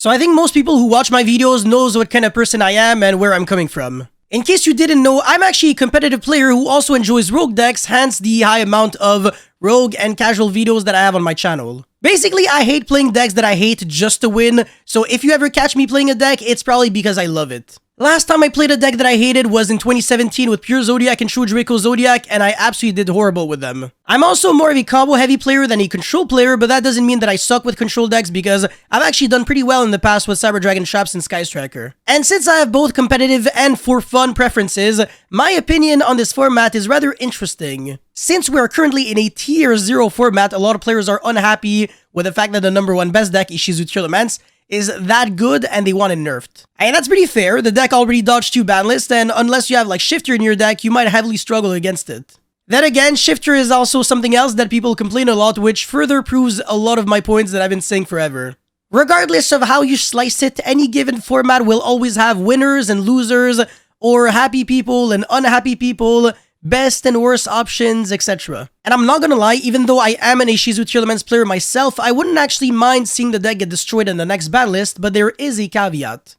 So I think most people who watch my videos knows what kind of person I am and where I'm coming from. In case you didn't know, I'm actually a competitive player who also enjoys rogue decks, hence the high amount of rogue and casual videos that I have on my channel. Basically, I hate playing decks that I hate just to win, so if you ever catch me playing a deck, it's probably because I love it. Last time I played a deck that I hated was in 2017 with Pure Zodiac and True Draco Zodiac, and I absolutely did horrible with them. I'm also more of a combo heavy player than a control player, but that doesn't mean that I suck with control decks because I've actually done pretty well in the past with Cyber Dragon Traps and Sky Striker. And since I have both competitive and for fun preferences, my opinion on this format is rather interesting. Since we are currently in a tier 0 format, a lot of players are unhappy with the fact that the #1 best deck, Ishizu Tearlaments, is that good and they want it nerfed. And that's pretty fair, the deck already dodged 2 ban lists, and unless you have like Shifter in your deck, you might heavily struggle against it. Then again, Shifter is also something else that people complain a lot, which further proves a lot of my points that I've been saying forever. Regardless of how you slice it, any given format will always have winners and losers, or happy people and unhappy people, best and worst options, etc. And I'm not gonna lie, even though I am an Ishizu Tearlaments player myself, I wouldn't actually mind seeing the deck get destroyed in the next ban list, but there is a caveat.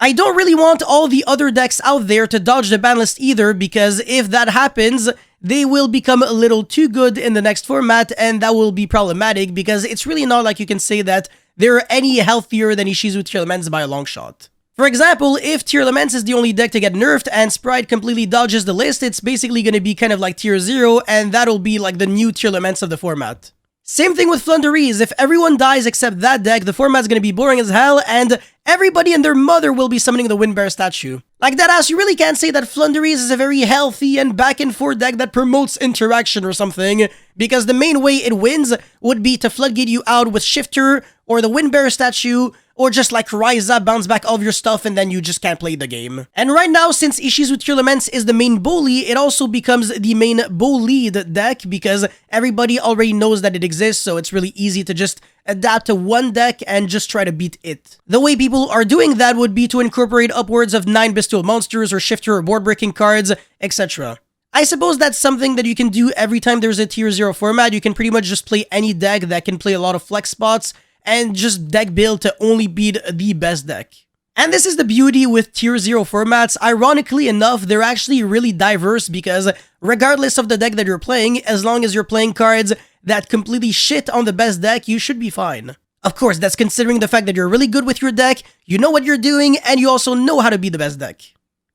I don't really want all the other decks out there to dodge the ban list either, because if that happens, they will become a little too good in the next format, and that will be problematic, because it's really not like you can say that they're any healthier than Ishizu Tearlaments by a long shot. For example, if Tearlaments is the only deck to get nerfed and Sprite completely dodges the list, it's basically going to be kind of like tier 0, and that'll be like the new Tearlaments of the format. Same thing with Flunderies. If everyone dies except that deck, the format's going to be boring as hell, and everybody and their mother will be summoning the Windbear statue. Like that ass, you really can't say that Flunderies is a very healthy and back and forth deck that promotes interaction or something, because the main way it wins would be to floodgate you out with Shifter, or the Windbear statue, or just like rise up, bounce back all of your stuff, and then you just can't play the game. And right now, since Ishizu Tearlaments is the main bully, it also becomes the main bullied deck because everybody already knows that it exists, so it's really easy to just adapt to one deck and just try to beat it. The way people are doing that would be to incorporate upwards of 9 bestial monsters or Shifter or board breaking cards, etc. I suppose that's something that you can do every time there's a tier 0 format. You can pretty much just play any deck that can play a lot of flex spots, and just deck build to only beat the best deck. And this is the beauty with tier 0 formats. Ironically enough, they're actually really diverse because regardless of the deck that you're playing, as long as you're playing cards that completely shit on the best deck, you should be fine. Of course, that's considering the fact that you're really good with your deck, you know what you're doing, and you also know how to be the best deck.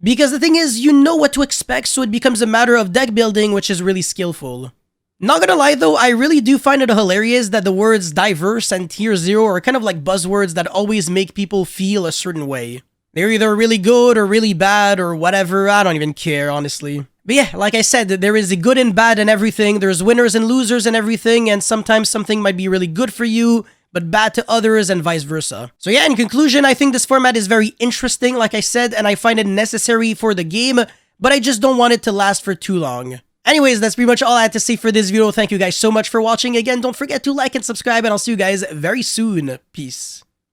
Because the thing is, you know what to expect, so it becomes a matter of deck building, which is really skillful. Not gonna lie though, I really do find it hilarious that the words diverse and tier 0 are kind of like buzzwords that always make people feel a certain way. They're either really good or really bad or whatever, I don't even care, honestly. But yeah, like I said, there is a good and bad in everything, there's winners and losers and everything, and sometimes something might be really good for you, but bad to others and vice versa. So yeah, in conclusion, I think this format is very interesting, like I said, and I find it necessary for the game, but I just don't want it to last for too long. Anyways, that's pretty much all I had to say for this video. Thank you guys so much for watching. Again, don't forget to like and subscribe, and I'll see you guys very soon. Peace.